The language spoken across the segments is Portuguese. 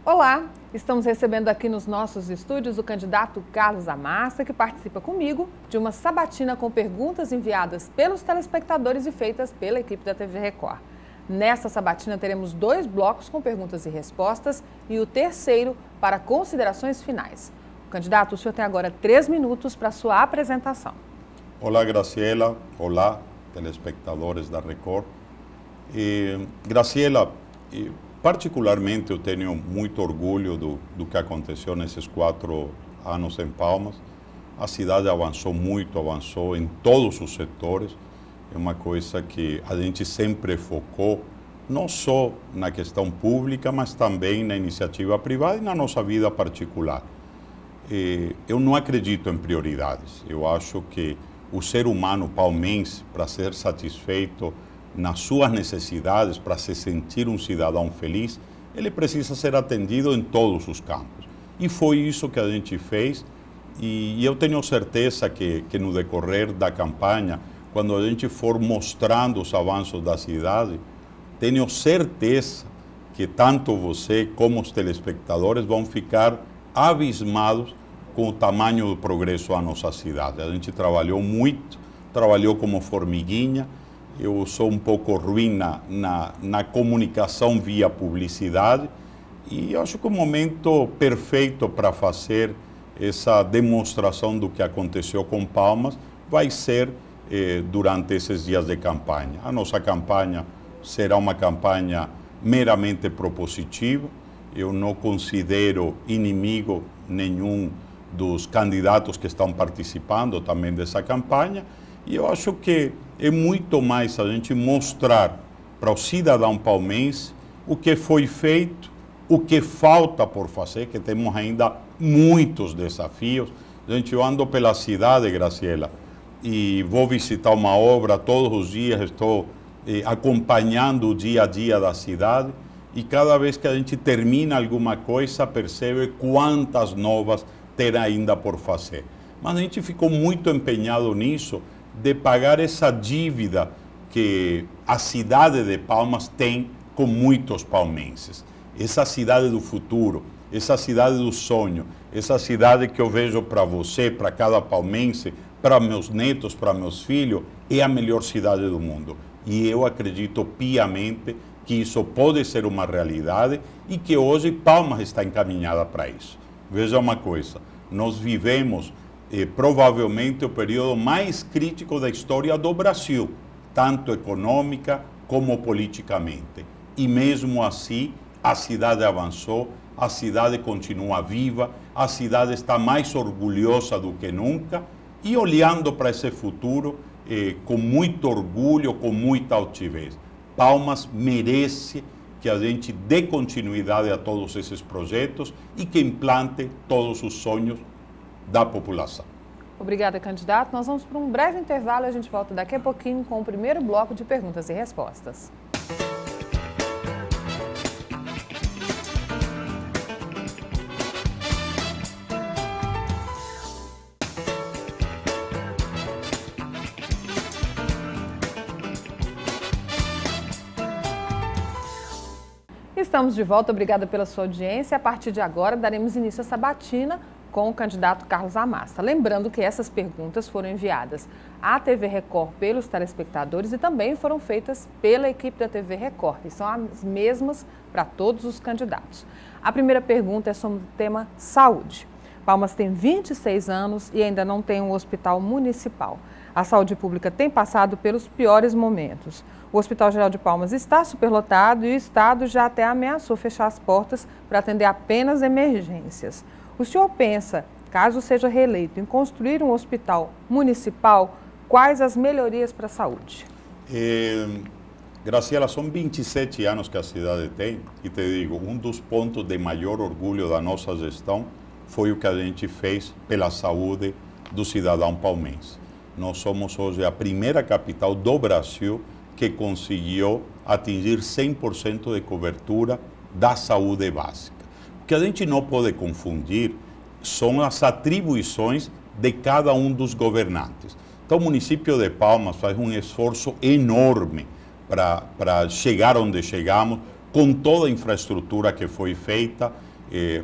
Olá, estamos recebendo aqui nos nossos estúdios o candidato Carlos Amassa, que participa comigo de uma sabatina com perguntas enviadas pelos telespectadores e feitas pela equipe da TV Record. Nesta sabatina teremos 2 blocos com perguntas e respostas e o terceiro para considerações finais. Candidato, o senhor tem agora 3 minutos para a sua apresentação. Olá, Graciela. Olá, telespectadores da Record. Graciela, particularmente eu tenho muito orgulho do que aconteceu nesses 4 anos em Palmas. A cidade avançou muito, avançou em todos os setores. É uma coisa que a gente sempre focou, não só na questão pública, mas também na iniciativa privada e na nossa vida particular. Eu não acredito em prioridades. Eu acho que o ser humano palmense, para ser satisfeito nas suas necessidades, para se sentir um cidadão feliz, ele precisa ser atendido em todos os campos. E foi isso que a gente fez, e eu tenho certeza que no decorrer da campanha, quando a gente for mostrando os avanços da cidade, tenho certeza que tanto você como os telespectadores vão ficar abismados com o tamanho do progresso da nossa cidade. A gente trabalhou muito, trabalhou como formiguinha. Eu sou um pouco ruim na comunicação via publicidade e acho que o momento perfeito para fazer essa demonstração do que aconteceu com Palmas vai ser durante esses dias de campanha. A nossa campanha será uma campanha meramente propositiva. Eu não considero inimigo nenhum dos candidatos que estão participando também dessa campanha, e eu acho que é muito mais a gente mostrar para o cidadão palmense o que foi feito, o que falta por fazer, que temos ainda muitos desafios. Gente, eu ando pela cidade, Graciela, e vou visitar uma obra todos os dias, estou acompanhando o dia a dia da cidade, e cada vez que a gente termina alguma coisa, percebe quantas novas ter ainda por fazer. Mas a gente ficou muito empenhado nisso, de pagar essa dívida que a cidade de Palmas tem com muitos palmenses. Essa cidade do futuro, essa cidade do sonho, essa cidade que eu vejo para você, para cada palmense, para meus netos, para meus filhos, é a melhor cidade do mundo. E eu acredito piamente que isso pode ser uma realidade e que hoje Palmas está encaminhada para isso. Veja uma coisa, nós vivemos provavelmente o período mais crítico da história do Brasil, tanto econômica como politicamente. E mesmo assim, a cidade avançou, a cidade continua viva, a cidade está mais orgulhosa do que nunca e olhando para esse futuro com muito orgulho, com muita altivez. Palmas merece que a gente dê continuidade a todos esses projetos e que implante todos os sonhos da população. Obrigada, candidato. Nós vamos para um breve intervalo e a gente volta daqui a pouquinho com o primeiro bloco de perguntas e respostas. Estamos de volta, obrigada pela sua audiência. A partir de agora, daremos início à sabatina com o candidato Carlos Amassa. Lembrando que essas perguntas foram enviadas à TV Record pelos telespectadores e também foram feitas pela equipe da TV Record, e são as mesmas para todos os candidatos. A primeira pergunta é sobre o tema saúde. Palmas tem 26 anos e ainda não tem um hospital municipal. A saúde pública tem passado pelos piores momentos. O Hospital Geral de Palmas está superlotado e o Estado já até ameaçou fechar as portas para atender apenas emergências. O senhor pensa, caso seja reeleito, em construir um hospital municipal? Quais as melhorias para a saúde? Graciela, são 27 anos que a cidade tem e te digo, um dos pontos de maior orgulho da nossa gestão foi o que a gente fez pela saúde do cidadão palmense. Nós somos hoje a primeira capital do Brasil que conseguiu atingir 100% de cobertura da saúde básica. O que a gente não pode confundir são as atribuições de cada um dos governantes. Então, o município de Palmas faz um esforço enorme para chegar onde chegamos, com toda a infraestrutura que foi feita.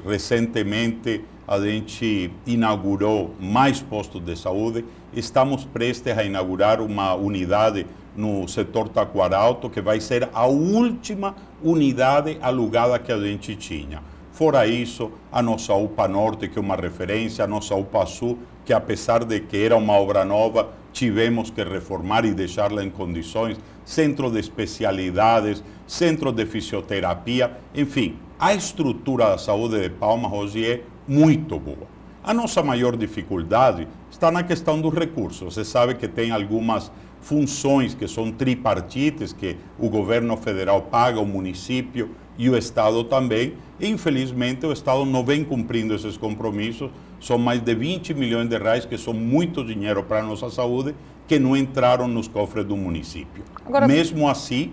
Recentemente, a gente inaugurou mais postos de saúde. Estamos prestes a inaugurar uma unidade no setor Taquaralto, que vai ser a última unidade alugada que a gente tinha. Fora isso, a nossa UPA Norte, que é uma referência, a nossa UPA Sul, que apesar de que era uma obra nova, tivemos que reformar e deixá-la em condições, centro de especialidades, centro de fisioterapia, enfim, a estrutura da saúde de Palmas hoje é muito boa. A nossa maior dificuldade está na questão dos recursos. Você sabe que tem algumas funções que são tripartites, que o governo federal paga, o município e o Estado também. E, infelizmente, o Estado não vem cumprindo esses compromissos. São mais de 20 milhões de reais, que são muito dinheiro para a nossa saúde, que não entraram nos cofres do município. Agora, mesmo assim,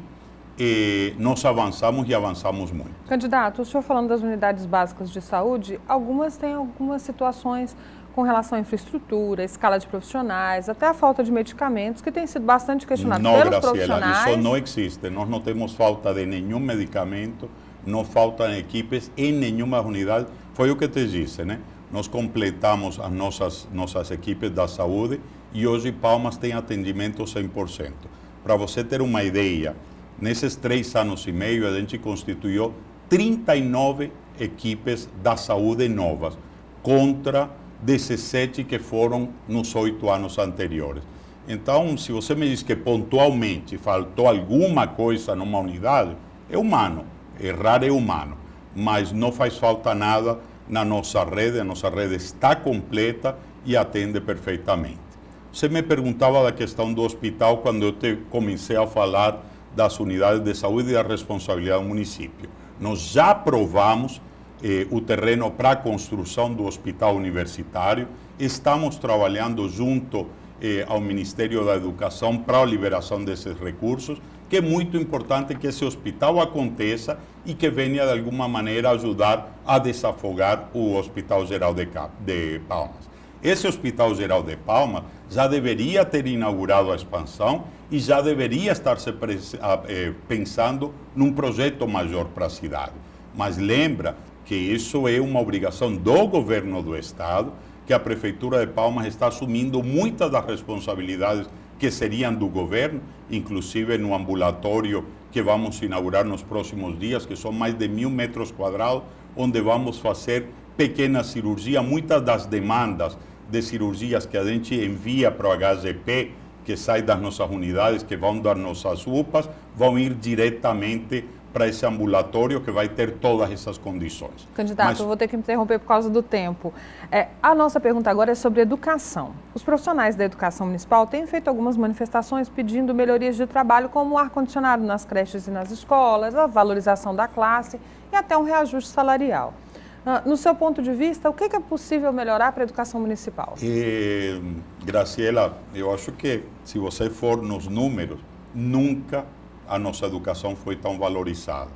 nós avançamos e avançamos muito. Candidato, o senhor falando das unidades básicas de saúde, algumas têm algumas situações com relação à infraestrutura, escala de profissionais, até a falta de medicamentos, que tem sido bastante questionado pelos profissionais. Isso não existe. Nós não temos falta de nenhum medicamento, não faltam equipes em nenhuma unidade. Foi o que te disse, né? Nós completamos as nossas equipes da saúde e hoje Palmas tem atendimento 100%. Para você ter uma ideia, nesses 3 anos e meio, a gente constituiu 39 equipes da saúde novas, contra 17 que foram nos 8 anos anteriores. Então, se você me diz que pontualmente faltou alguma coisa numa unidade, é humano, errar é humano, mas não faz falta nada na nossa rede, a nossa rede está completa e atende perfeitamente. Você me perguntava da questão do hospital quando eu comecei a falar das unidades de saúde e da responsabilidade do município. Nós já aprovamos o terreno para a construção do hospital universitário, estamos trabalhando junto ao Ministério da Educação para a liberação desses recursos, que é muito importante que esse hospital aconteça e que venha de alguma maneira ajudar a desafogar o Hospital Geral de Palmas. Esse Hospital Geral de Palmas já deveria ter inaugurado a expansão e já deveria estar se pensando num projeto maior para a cidade. Mas lembra que isso é uma obrigação do governo do Estado, que a Prefeitura de Palmas está assumindo muitas das responsabilidades que seriam do governo, inclusive no ambulatório que vamos inaugurar nos próximos dias, que são mais de 1.000 metros quadrados, onde vamos fazer pequenas cirurgias. Muitas das demandas de cirurgias que a gente envia para o HGP, que sai das nossas unidades, que vão das nossas UPAs, vão ir diretamente para esse ambulatório que vai ter todas essas condições. Candidato, eu vou ter que me interromper por causa do tempo. A nossa pergunta agora é sobre educação. Os profissionais da educação municipal têm feito algumas manifestações pedindo melhorias de trabalho, como o ar-condicionado nas creches e nas escolas, a valorização da classe e até um reajuste salarial. No seu ponto de vista, o que é possível melhorar para a educação municipal? Graciela, eu acho que se você for nos números, nunca a nossa educação foi tão valorizada.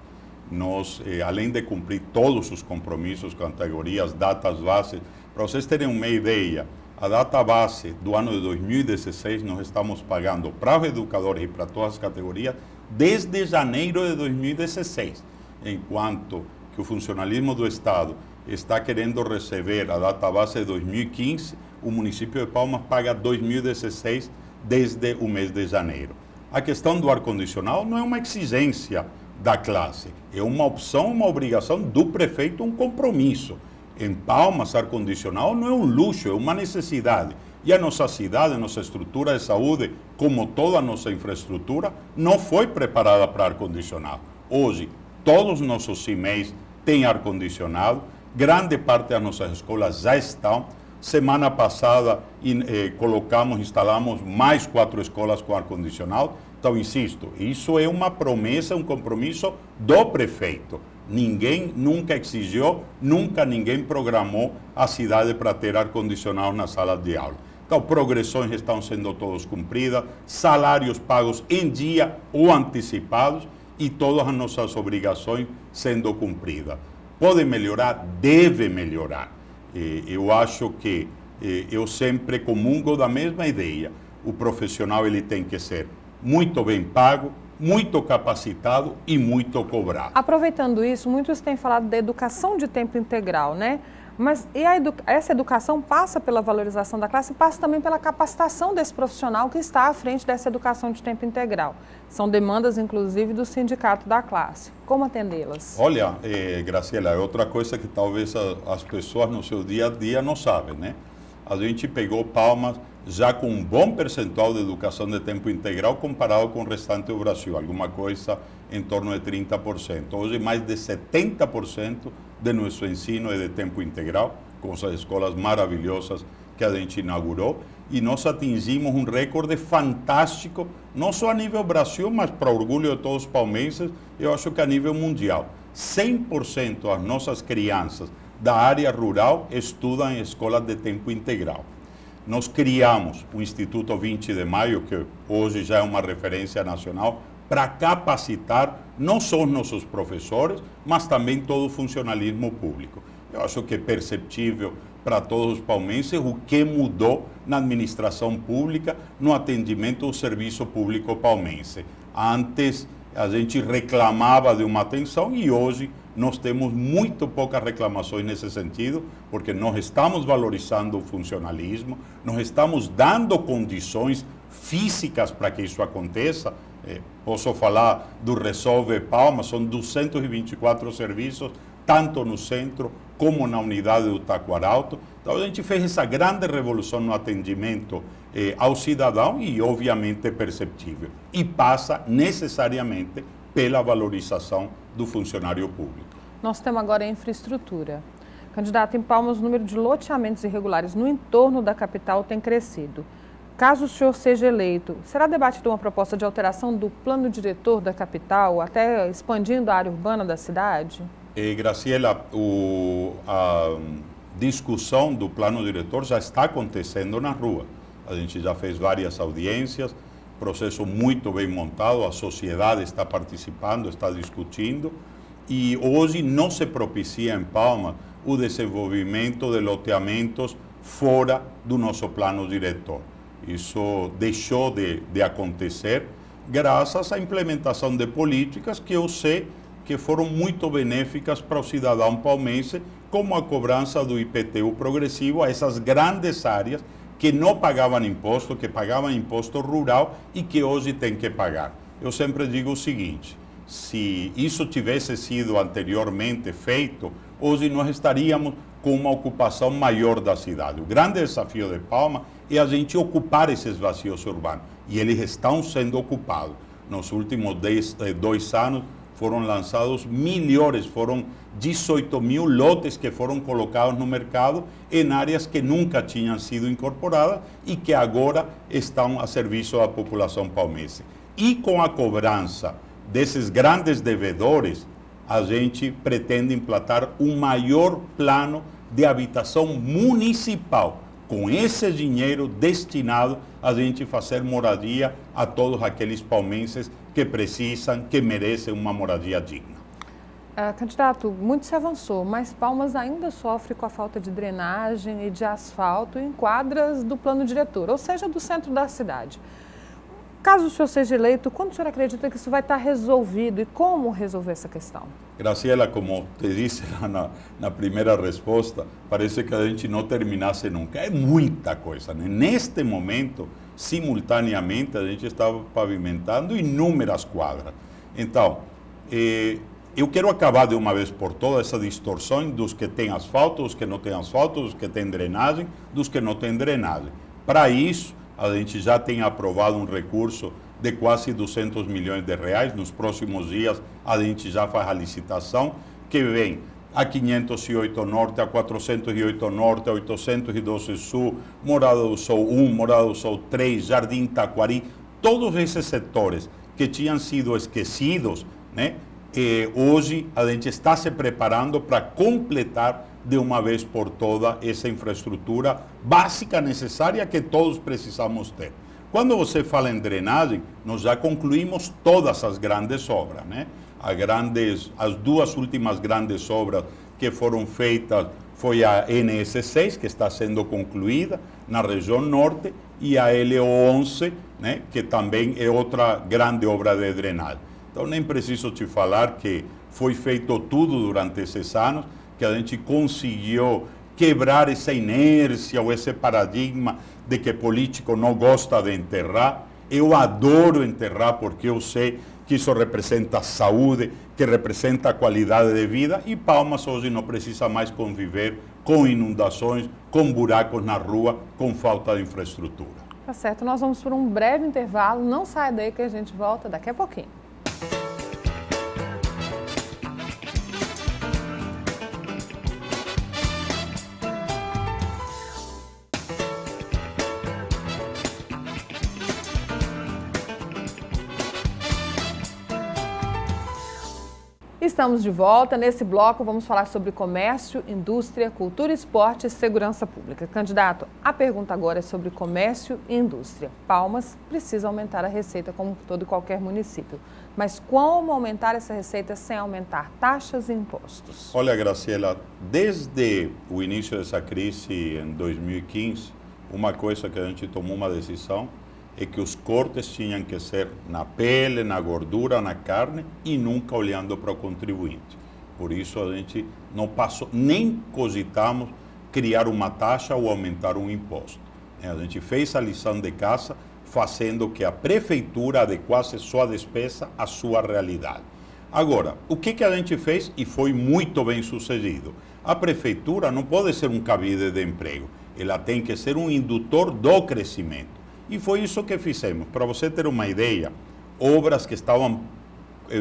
Nós, além de cumprir todos os compromissos, categorias, datas bases, para vocês terem uma ideia, a data base do ano de 2016 nós estamos pagando para os educadores e para todas as categorias desde janeiro de 2016, enquanto que o funcionalismo do Estado está querendo receber a data base de 2015, o município de Palmas paga 2016 desde o mês de janeiro. A questão do ar-condicionado não é uma exigência da classe, é uma opção, uma obrigação do prefeito, um compromisso. Em Palmas, ar-condicionado não é um luxo, é uma necessidade. E a nossa cidade, a nossa estrutura de saúde, como toda a nossa infraestrutura, não foi preparada para ar-condicionado. Hoje, todos os nossos CIMEIs têm ar-condicionado, grande parte das nossas escolas já estão. Semana passada instalamos mais 4 escolas com ar-condicionado. Então, insisto, isso é uma promessa, um compromisso do prefeito. Ninguém nunca exigiu, nunca ninguém programou a cidade para ter ar-condicionado nas salas de aula. Então, progressões estão sendo todas cumpridas, salários pagos em dia ou antecipados e todas as nossas obrigações sendo cumpridas. Pode melhorar? Deve melhorar. Eu acho que eu sempre comungo da mesma ideia. O profissional ele tem que ser muito bem pago, muito capacitado e muito cobrado. Aproveitando isso, muitos têm falado da educação de tempo integral, né? Mas essa educação passa pela valorização da classe e passa também pela capacitação desse profissional que está à frente dessa educação de tempo integral. São demandas, inclusive, do sindicato da classe. Como atendê-las? Olha, Graciela, é outra coisa que talvez as pessoas no seu dia a dia não sabem, né? A gente pegou Palmas já com um bom percentual de educação de tempo integral comparado com o restante do Brasil, alguma coisa em torno de 30%. Hoje, mais de 70% de nosso ensino é de tempo integral, com as escolas maravilhosas que a gente inaugurou, e nós atingimos um recorde fantástico, não só a nível Brasil, mas para orgulho de todos os palmeirenses, eu acho que a nível mundial. 100% das nossas crianças da área rural estudam em escolas de tempo integral. Nós criamos o Instituto 20 de Maio, que hoje já é uma referência nacional, para capacitar não só os nossos professores, mas também todo o funcionalismo público. Eu acho que é perceptível para todos os palmeirenses o que mudou na administração pública, no atendimento ao serviço público palmeirense. Antes, a gente reclamava de uma atenção e hoje nós temos muito poucas reclamações nesse sentido, porque nós estamos valorizando o funcionalismo, nós estamos dando condições físicas para que isso aconteça. Posso falar do Resolve Palmas, são 224 serviços, tanto no centro como na unidade do Taquaralto. Então a gente fez essa grande revolução no atendimento ao cidadão e obviamente é perceptível. E passa necessariamente pela valorização do funcionário público. Nós temos agora a infraestrutura. Candidato, em Palmas, o número de loteamentos irregulares no entorno da capital tem crescido. Caso o senhor seja eleito, será debatida uma proposta de alteração do plano diretor da capital, até expandindo a área urbana da cidade? Graciela, a discussão do plano diretor já está acontecendo na rua. A gente já fez várias audiências, processo muito bem montado, a sociedade está participando, está discutindo, e hoje não se propicia em Palmas o desenvolvimento de loteamentos fora do nosso plano diretor. Isso deixou de acontecer graças à implementação de políticas que eu sei que foram muito benéficas para o cidadão palmeirense, como a cobrança do IPTU progressivo a essas grandes áreas que não pagavam imposto, que pagavam imposto rural e que hoje têm que pagar. Eu sempre digo o seguinte, se isso tivesse sido anteriormente feito, hoje nós estaríamos com uma ocupação maior da cidade. O grande desafio de Palmas é a gente ocupar esses vazios urbanos, e eles estão sendo ocupados. Nos últimos 2 anos foram lançados milhões, foram 18 mil lotes que foram colocados no mercado em áreas que nunca tinham sido incorporadas e que agora estão a serviço da população palmeirense. E com a cobrança desses grandes devedores, a gente pretende implantar um maior plano de habitação municipal, com esse dinheiro destinado a gente fazer moradia a todos aqueles palmeirenses que precisam, que merecem uma moradia digna. Candidato, muito se avançou, mas Palmas ainda sofre com a falta de drenagem e de asfalto em quadras do plano diretor, ou seja, do centro da cidade. Caso o senhor seja eleito, quando o senhor acredita que isso vai estar resolvido e como resolver essa questão? Graciela, como te disse na primeira resposta, parece que a gente não terminasse nunca. É muita coisa, né? Neste momento, simultaneamente, a gente estava pavimentando inúmeras quadras. Então, eu quero acabar de uma vez por todas essa distorção dos que têm asfalto, dos que não têm asfalto, dos que têm drenagem, dos que não têm drenagem. Para isso, a gente já tem aprovado um recurso de quase 200 milhões de reais. Nos próximos dias, a gente já faz a licitação, que vem a 508 Norte, a 408 Norte, a 812 Sul, Morada do Sol 1, Morada do Sol 3, Jardim Taquari, todos esses setores que tinham sido esquecidos, né? Hoje a gente está se preparando para completar de uma vez por toda essa infraestrutura básica necessária que todos precisamos ter. Quando você fala em drenagem, nós já concluímos todas as grandes obras, né? As 2 últimas grandes obras que foram feitas foi a NS6, que está sendo concluída na região norte, e a LO11, né, que também é outra grande obra de drenagem. Então, nem preciso te falar que foi feito tudo durante esses anos, que a gente conseguiu quebrar essa inércia ou esse paradigma de que político não gosta de enterrar. Eu adoro enterrar porque eu sei que isso representa saúde, que representa qualidade de vida, e Palmas hoje não precisa mais conviver com inundações, com buracos na rua, com falta de infraestrutura. Tá certo, nós vamos por um breve intervalo, não saia daí que a gente volta daqui a pouquinho. Estamos de volta. Nesse bloco vamos falar sobre comércio, indústria, cultura, esporte e segurança pública. Candidato, a pergunta agora é sobre comércio e indústria. Palmas precisa aumentar a receita como todo e qualquer município. Mas como aumentar essa receita sem aumentar taxas e impostos? Olha, Graciela, desde o início dessa crise em 2015, uma coisa que a gente tomou uma decisão é que os cortes tinham que ser na pele, na gordura, na carne e nunca olhando para o contribuinte. Por isso a gente não passou, nem cogitamos criar uma taxa ou aumentar um imposto. A gente fez a lição de casa fazendo que a prefeitura adequasse sua despesa à sua realidade. Agora, o que a gente fez e foi muito bem sucedido? A prefeitura não pode ser um cabide de emprego, ela tem que ser um indutor do crescimento. E foi isso que fizemos. Para você ter uma ideia, obras que estavam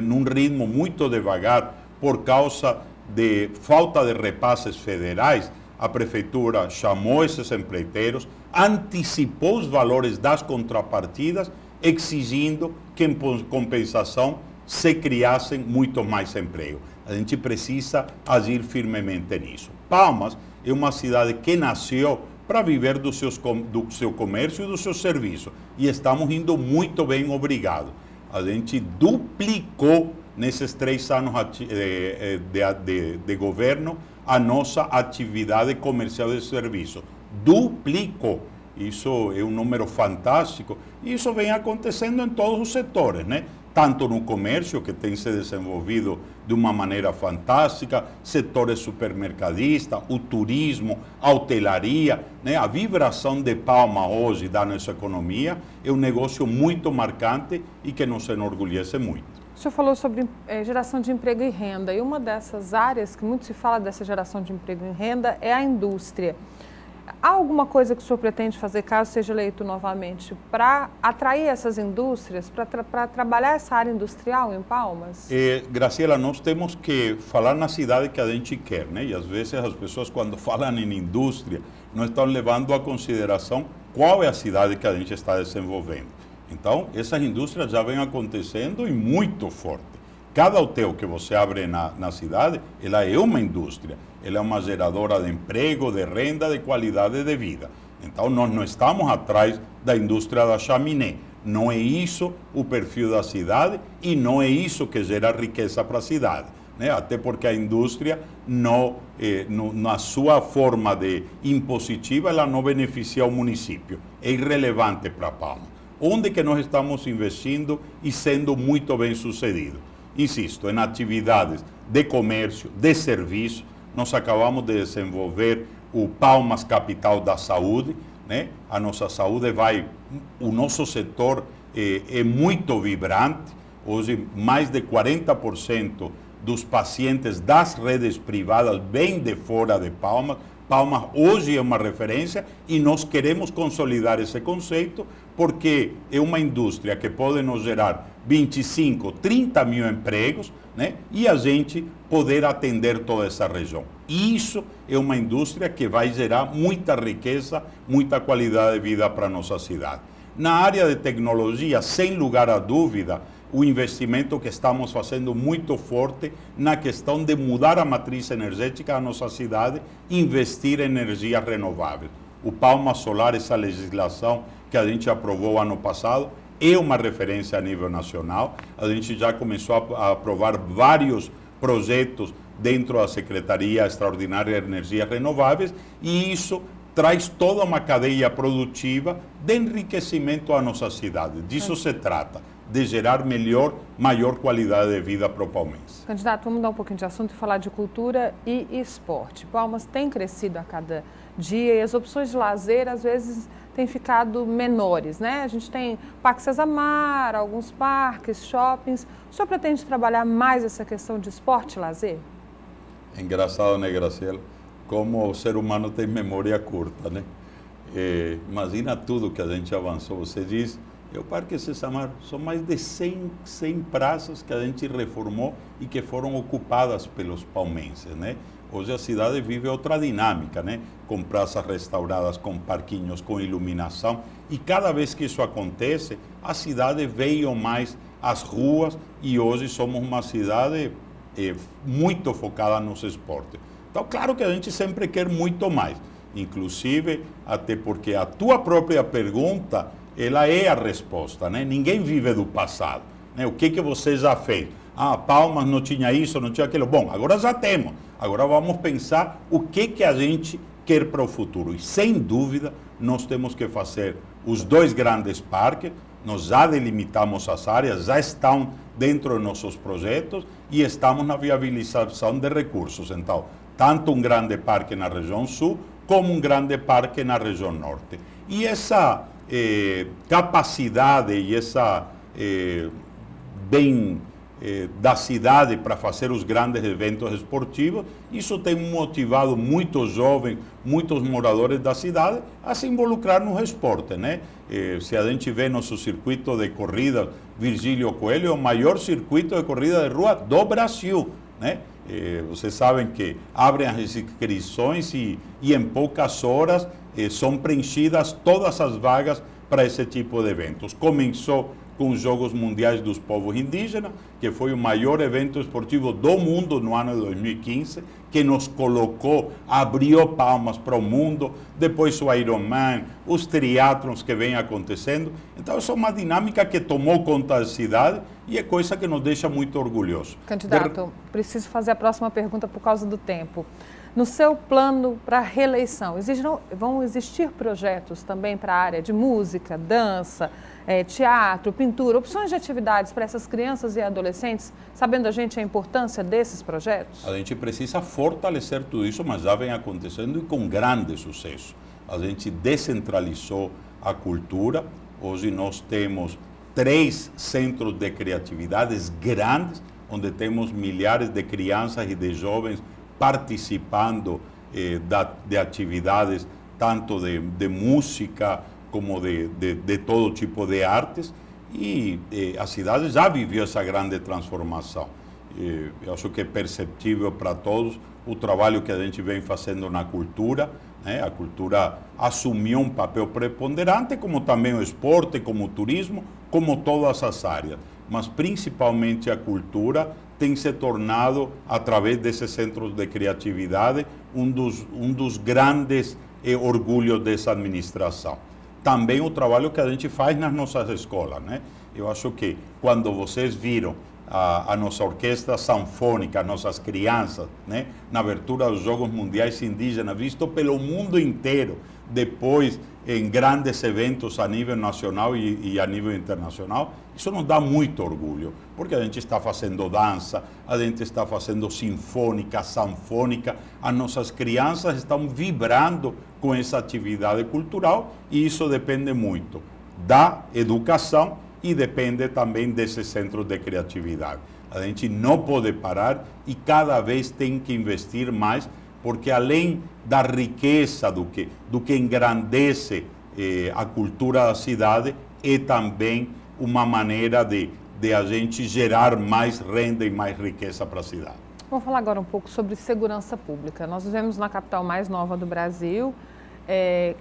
num ritmo muito devagar por causa de falta de repasses federais, a prefeitura chamou esses empreiteiros, antecipou os valores das contrapartidas, exigindo que em compensação se criassem muito mais emprego. A gente precisa agir firmemente nisso. Palmas é uma cidade que nasceu para viver do seu comércio e do seu serviço. E estamos indo muito bem, obrigado. A gente duplicou nesses 3 anos de governo a nossa atividade comercial de serviço. Duplicou. Isso é um número fantástico. E isso vem acontecendo em todos os setores, né? Tanto no comércio, que tem se desenvolvido de uma maneira fantástica, setores supermercadistas, o turismo, a hotelaria, né? A vibração de Palma hoje da nossa economia é um negócio muito marcante e que nos enorgulhece muito. O senhor falou sobre geração de emprego e renda, e uma dessas áreas que muito se fala dessa geração de emprego e renda é a indústria. Há alguma coisa que o senhor pretende fazer, caso seja eleito novamente, para atrair essas indústrias, para trabalhar essa área industrial em Palmas? Graciela, nós temos que falar na cidade que a gente quer, né? E às vezes as pessoas, quando falam em indústria, não estão levando a consideração qual é a cidade que a gente está desenvolvendo. Então, essas indústrias já vêm acontecendo e muito forte. Cada hotel que você abre na cidade, ela é uma indústria. Ela é uma geradora de emprego, de renda, de qualidade de vida. Então, nós não estamos atrás da indústria da chaminé. Não é isso o perfil da cidade e não é isso que gera riqueza para a cidade, né? Até porque a indústria, na sua forma de impositiva, ela não beneficia o município. É irrelevante para Palma. Onde que nós estamos investindo e sendo muito bem sucedido? Insisto, em atividades de comércio, de serviço. Nós acabamos de desenvolver o Palmas Capital da Saúde, né? A nossa saúde o nosso setor é muito vibrante. Hoje, mais de 40% dos pacientes das redes privadas vêm de fora de Palmas. Palmas hoje é uma referência e nós queremos consolidar esse conceito porque é uma indústria que pode nos gerar 25, 30 mil empregos, né? E a gente poder atender toda essa região. Isso é uma indústria que vai gerar muita riqueza, muita qualidade de vida para a nossa cidade. Na área de tecnologia, sem lugar a dúvida, o investimento que estamos fazendo muito forte na questão de mudar a matriz energética da nossa cidade, investir em energias renováveis. O Palma Solar, essa legislação que a gente aprovou ano passado, é uma referência a nível nacional. A gente já começou a aprovar vários projetos dentro da Secretaria Extraordinária de Energias Renováveis e isso traz toda uma cadeia produtiva de enriquecimento à nossa cidade. Disso se trata, de gerar maior qualidade de vida para o palmense. Candidato, vamos mudar um pouquinho de assunto e falar de cultura e esporte. Palmas tem crescido a cada dia e as opções de lazer, às vezes, têm ficado menores, né? A gente tem Parque Cezamar, alguns parques, shoppings. O senhor pretende trabalhar mais essa questão de esporte e lazer? É engraçado, né, Graciela? Como o ser humano tem memória curta, né? Imagina tudo que a gente avançou. Você diz, o Parque Cezamar, são mais de 100 praças que a gente reformou e que foram ocupadas pelos palmenses, né? Hoje a cidade vive outra dinâmica, né? Com praças restauradas, com parquinhos, com iluminação. E cada vez que isso acontece, a cidade veio mais às ruas e hoje somos uma cidade muito focada nos esportes. Então, claro que a gente sempre quer muito mais. Inclusive, até porque a tua própria pergunta, ela é a resposta, né? Ninguém vive do passado, né? O que você já fez? Palmas não tinha isso, não tinha aquilo. Bom, agora já temos. Agora vamos pensar o que a gente quer para o futuro. E, sem dúvida, nós temos que fazer os 2 grandes parques. Nós já delimitamos as áreas, já estão dentro de nossos projetos e estamos na viabilização de recursos. Então, tanto um grande parque na região sul, como um grande parque na região norte. E essa capacidade e essa da cidade para fazer os grandes eventos esportivos, isso tem motivado muitos jovens, muitos moradores da cidade a se involucrar no esporte, né? Se a gente vê nosso circuito de corrida, Virgílio Coelho, é o maior circuito de corrida de rua do Brasil, né? Vocês sabem que abrem as inscrições e em poucas horas são preenchidas todas as vagas para esse tipo de eventos. Começou com os Jogos Mundiais dos Povos Indígenas, que foi o maior evento esportivo do mundo no ano de 2015, que nos colocou, abriu palmas para o mundo, depois o Ironman, os triatlons que vêm acontecendo. Então, essa é uma dinâmica que tomou conta da cidade e é coisa que nos deixa muito orgulhosos. Candidato, preciso fazer a próxima pergunta por causa do tempo. No seu plano para a reeleição, vão existir projetos também para a área de música, dança, teatro, pintura, opções de atividades para essas crianças e adolescentes, sabendo a gente a importância desses projetos? A gente precisa fortalecer tudo isso, mas já vem acontecendo e com grande sucesso. A gente descentralizou a cultura, hoje nós temos 3 centros de criatividades grandes, onde temos milhares de crianças e de jovens participando de atividades tanto de música como de todo tipo de artes, e a cidade já viveu essa grande transformação. Eu acho que é perceptível para todos o trabalho que a gente vem fazendo na cultura, né? A cultura assumiu um papel preponderante, como também o esporte, como o turismo, como todas as áreas, mas principalmente a cultura tem se tornado, através desses centros de criatividade, um dos grandes orgulhos dessa administração. Também o trabalho que a gente faz nas nossas escolas, né? Eu acho que quando vocês viram a nossa orquestra sanfônica, nossas crianças, né, na abertura dos Jogos Mundiais Indígenas, visto pelo mundo inteiro, depois em grandes eventos a nível nacional e a nível internacional, isso nos dá muito orgulho, porque a gente está fazendo dança, a gente está fazendo sinfônica, sanfônica, as nossas crianças estão vibrando com essa atividade cultural e isso depende muito da educação e depende também desses centros de criatividade. A gente não pode parar e cada vez tem que investir mais, porque além da riqueza do que engrandece a cultura da cidade, é também uma maneira de a gente gerar mais renda e mais riqueza para a cidade. Vamos falar agora um pouco sobre segurança pública. Nós vivemos na capital mais nova do Brasil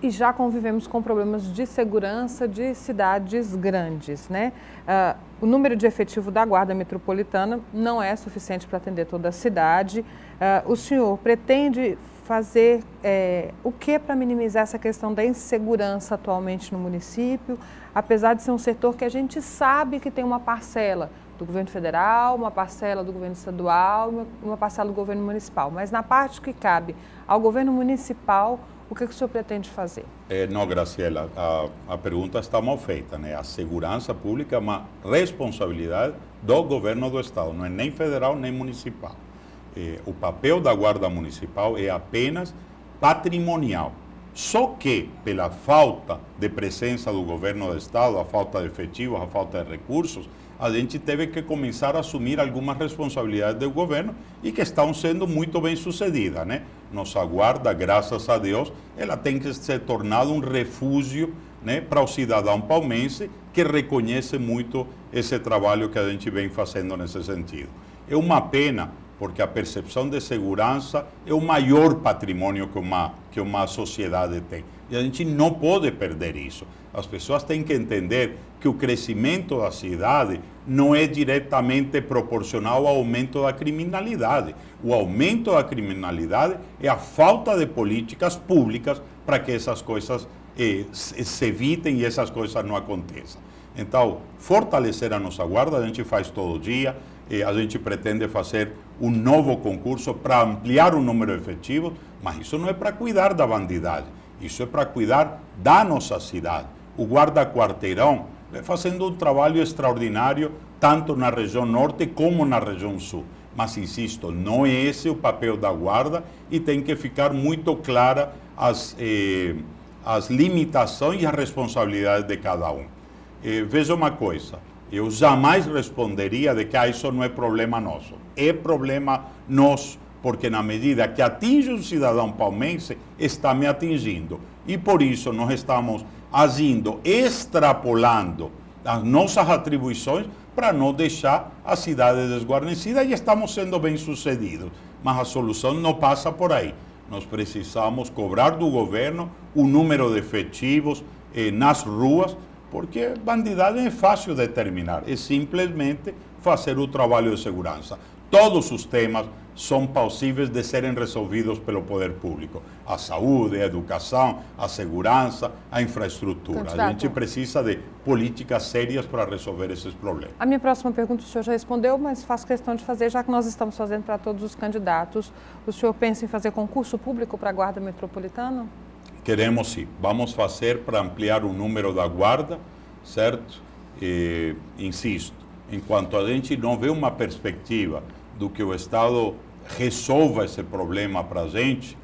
e já convivemos com problemas de segurança de cidades grandes, né? O número de efetivo da Guarda Metropolitana não é suficiente para atender toda a cidade. O senhor pretende fazer o que para minimizar essa questão da insegurança atualmente no município, apesar de ser um setor que a gente sabe que tem uma parcela do governo federal, uma parcela do governo estadual, uma parcela do governo municipal. Mas na parte que cabe ao governo municipal, O que o senhor pretende fazer? Não, Graciela, a pergunta está mal feita, né? A segurança pública é uma responsabilidade do governo do estado, não é nem federal nem municipal. O papel da guarda municipal é apenas patrimonial. Só que, pela falta de presença do governo do estado, a falta de efetivos, a falta de recursos, a gente teve que começar a assumir algumas responsabilidades do governo e que estão sendo muito bem sucedidas, né? Nossa guarda, graças a Deus, ela tem que se tornar um refúgio, né, para o cidadão palmense que reconhece muito esse trabalho que a gente vem fazendo nesse sentido. É uma pena, porque a percepção de segurança é o maior patrimônio que uma sociedade tem. E a gente não pode perder isso. As pessoas têm que entender que o crescimento da cidade não é diretamente proporcional ao aumento da criminalidade. O aumento da criminalidade é a falta de políticas públicas para que essas coisas se evitem e essas coisas não aconteçam. Então, fortalecer a nossa guarda, a gente faz todo dia. A gente pretende fazer um novo concurso para ampliar o número de efetivos, mas isso não é para cuidar da bandidagem, isso é para cuidar da nossa cidade. O guarda-quarteirão vem fazendo um trabalho extraordinário, tanto na região norte como na região sul. Mas, insisto, não é esse o papel da guarda e tem que ficar muito clara as limitações e as responsabilidades de cada um. Veja uma coisa. Eu jamais responderia de que isso não é problema nosso. É problema nosso, porque na medida que atinge um cidadão palmense, está me atingindo. E por isso nós estamos agindo, extrapolando as nossas atribuições para não deixar a cidade desguarnecida e estamos sendo bem-sucedidos. Mas a solução não passa por aí. Nós precisamos cobrar do governo o número de efetivos nas ruas, porque bandidagem é fácil de determinar, é simplesmente fazer o trabalho de segurança. Todos os temas são possíveis de serem resolvidos pelo poder público. A saúde, a educação, a segurança, a infraestrutura. Candidato, a gente precisa de políticas sérias para resolver esses problemas. A minha próxima pergunta o senhor já respondeu, mas faço questão de fazer, já que nós estamos fazendo para todos os candidatos. O senhor pensa em fazer concurso público para a Guarda Metropolitana? Queremos sim. Vamos fazer para ampliar o número da guarda, certo? Insisto, enquanto a gente não vê uma perspectiva do que o Estado resolva esse problema para a gente,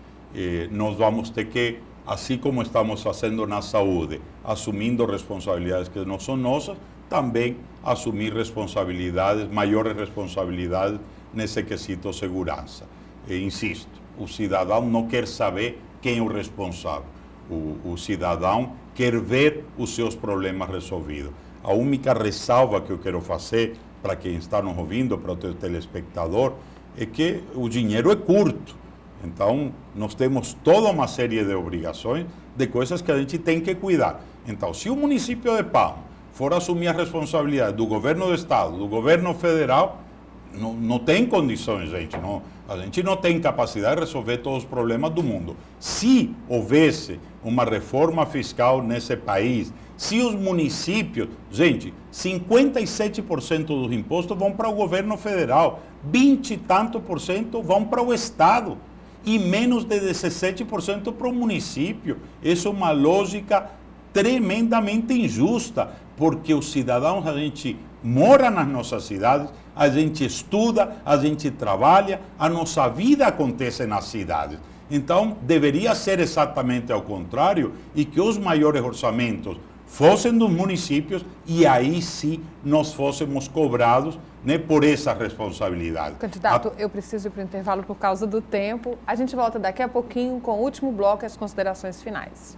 nós vamos ter que, assim como estamos fazendo na saúde, assumindo responsabilidades que não são nossas, também assumir responsabilidades, maiores responsabilidades nesse quesito segurança. Insisto, o cidadão não quer saber quem é o responsável. O cidadão quer ver os seus problemas resolvidos. A única ressalva que eu quero fazer para quem está nos ouvindo, para o teu telespectador, é que o dinheiro é curto. Então, nós temos toda uma série de obrigações, de coisas que a gente tem que cuidar. Então, se o município de Palma for assumir a responsabilidade do governo do estado, do governo federal, não tem condições, gente. A gente não tem capacidade de resolver todos os problemas do mundo. Se houvesse uma reforma fiscal nesse país, se os municípios, gente, 57% dos impostos vão para o governo federal, 20 e tanto por cento vão para o estado e menos de 17% para o município. Essa é uma lógica tremendamente injusta, porque os cidadãos, a gente mora nas nossas cidades, a gente estuda, a gente trabalha, a nossa vida acontece nas cidades. Então, deveria ser exatamente ao contrário e que os maiores orçamentos fossem dos municípios e aí sim nós fôssemos cobrados, né, por essa responsabilidade. Candidato, eu preciso ir para o intervalo por causa do tempo. A gente volta daqui a pouquinho com o último bloco e as considerações finais.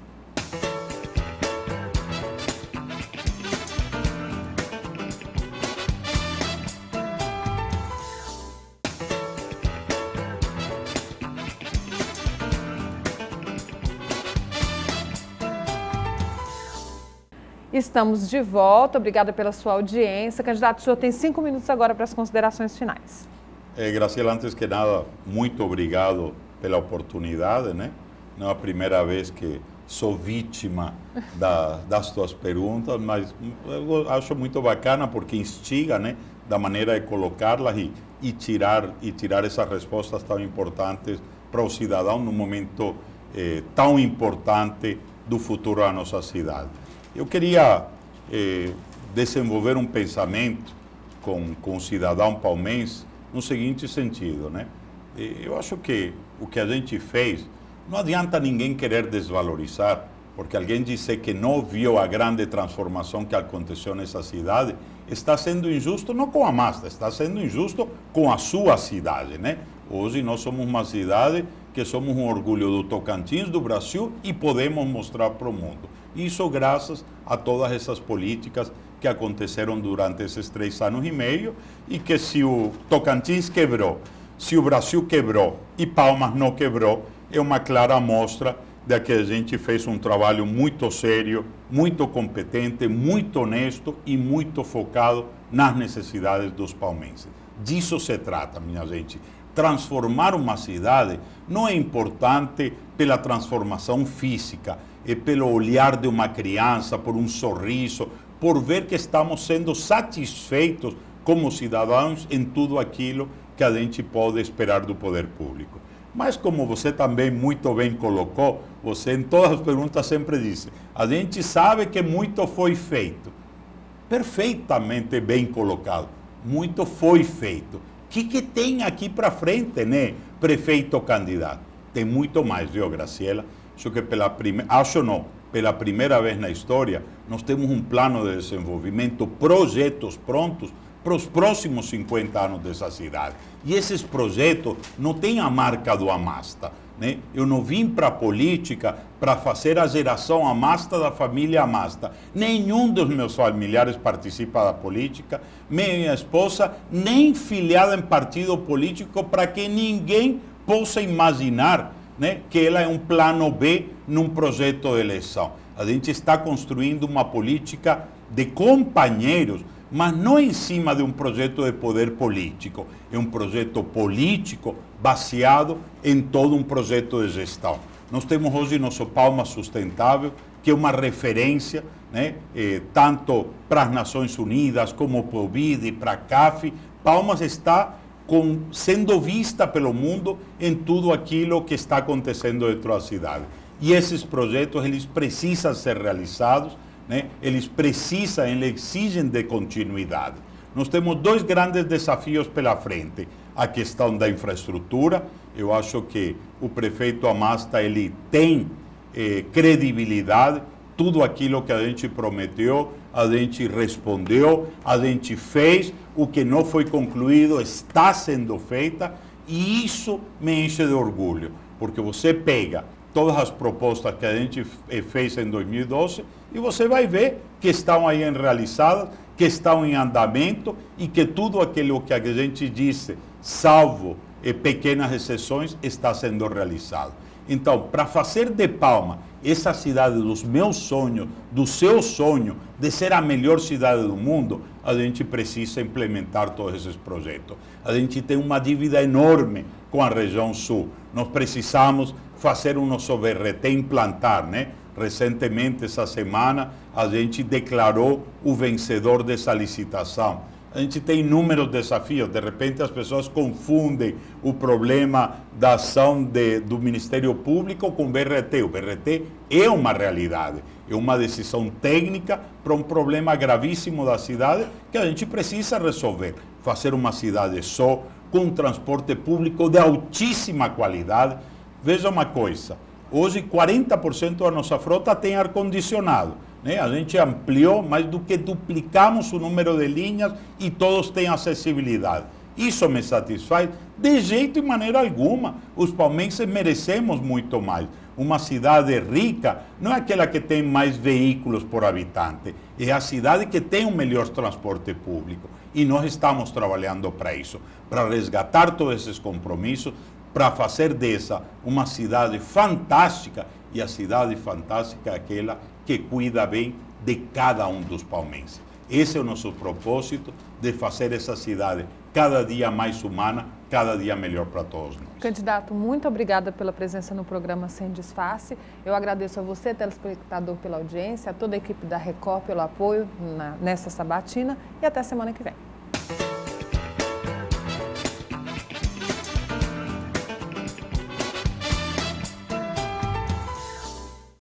Estamos de volta, obrigada pela sua audiência. Candidato, o senhor tem 5 minutos agora para as considerações finais. Graciela, antes que nada, muito obrigado pela oportunidade, né? Não é a primeira vez que sou vítima das tuas perguntas, mas eu acho muito bacana porque instiga, né, da maneira de colocá-las e tirar essas respostas tão importantes para o cidadão num momento tão importante do futuro da nossa cidade. Eu queria desenvolver um pensamento com o cidadão palmense no seguinte sentido, né? Eu acho que o que a gente fez, não adianta ninguém querer desvalorizar, porque alguém dizer que não viu a grande transformação que aconteceu nessa cidade, está sendo injusto não com a Amasta, está sendo injusto com a sua cidade, né? Hoje nós somos uma cidade que somos um orgulho do Tocantins, do Brasil, e podemos mostrar para o mundo. Isso graças a todas essas políticas que aconteceram durante esses 3 anos e meio, e que se o Tocantins quebrou, se o Brasil quebrou e Palmas não quebrou, é uma clara amostra de que a gente fez um trabalho muito sério, muito competente, muito honesto e muito focado nas necessidades dos palmenses. Disso se trata, minha gente. Transformar uma cidade não é importante pela transformação física, é pelo olhar de uma criança, por um sorriso, por ver que estamos sendo satisfeitos como cidadãos em tudo aquilo que a gente pode esperar do poder público. Mas como você também muito bem colocou, você em todas as perguntas sempre disse, a gente sabe que muito foi feito. Perfeitamente bem colocado. Muito foi feito. O que tem aqui para frente, né, prefeito candidato? Tem muito mais, viu, Graciela? Acho que pela primeira vez na história, nós temos um plano de desenvolvimento, projetos prontos para os próximos 50 anos dessa cidade. E esses projetos não têm a marca do Amasta, né? Eu não vim para a política para fazer a geração Amasta da família Amasta. Nenhum dos meus familiares participa da política, minha esposa nem filiada em partido político, para que ninguém possa imaginar, né, que ela é um plano B num projeto de eleição. A gente está construindo uma política de companheiros, mas não em cima de um projeto de poder político. É um projeto político baseado em todo um projeto de gestão. Nós temos hoje nosso Palmas Sustentável, que é uma referência, né, tanto para as Nações Unidas como para o BID e para a CAF. Palmas está sendo vista pelo mundo em tudo aquilo que está acontecendo dentro da cidade. E esses projetos, eles precisam ser realizados, né? Eles exigem de continuidade. Nós temos 2 grandes desafios pela frente. A questão da infraestrutura. Eu acho que o prefeito Amasta, ele tem credibilidade. Tudo aquilo que a gente prometeu, a gente respondeu, a gente fez. O que não foi concluído está sendo feito, e isso me enche de orgulho, porque você pega todas as propostas que a gente fez em 2012 e você vai ver que estão aí realizadas, que estão em andamento, e que tudo aquilo que a gente disse, salvo pequenas exceções, está sendo realizado. Então, para fazer de Palma essa cidade dos meus sonhos, do seu sonho de ser a melhor cidade do mundo, a gente precisa implementar todos esses projetos. A gente tem uma dívida enorme com a região sul. Nós precisamos fazer o nosso BRT implantar, né? Recentemente, essa semana, a gente declarou o vencedor dessa licitação. A gente tem inúmeros desafios. De repente, as pessoas confundem o problema da ação do Ministério Público com o BRT. O BRT é uma realidade, é uma decisão técnica para um problema gravíssimo da cidade que a gente precisa resolver. Fazer uma cidade só, com um transporte público de altíssima qualidade. Veja uma coisa, hoje 40% da nossa frota tem ar-condicionado. A gente ampliou, mais do que duplicamos o número de linhas e todos têm acessibilidade. Isso me satisfaz de jeito e maneira alguma. Os palmenses merecemos muito mais. Uma cidade rica não é aquela que tem mais veículos por habitante, é a cidade que tem o melhor transporte público. E nós estamos trabalhando para isso, para resgatar todos esses compromissos, para fazer dessa uma cidade fantástica. E a cidade fantástica é aquela que cuida bem de cada um dos palmenses. Esse é o nosso propósito, de fazer essa cidade cada dia mais humana, cada dia melhor para todos nós. Candidato, muito obrigada pela presença no programa Sem Disfarce. Eu agradeço a você, telespectador, pela audiência, a toda a equipe da Record pelo apoio nessa sabatina, e até semana que vem.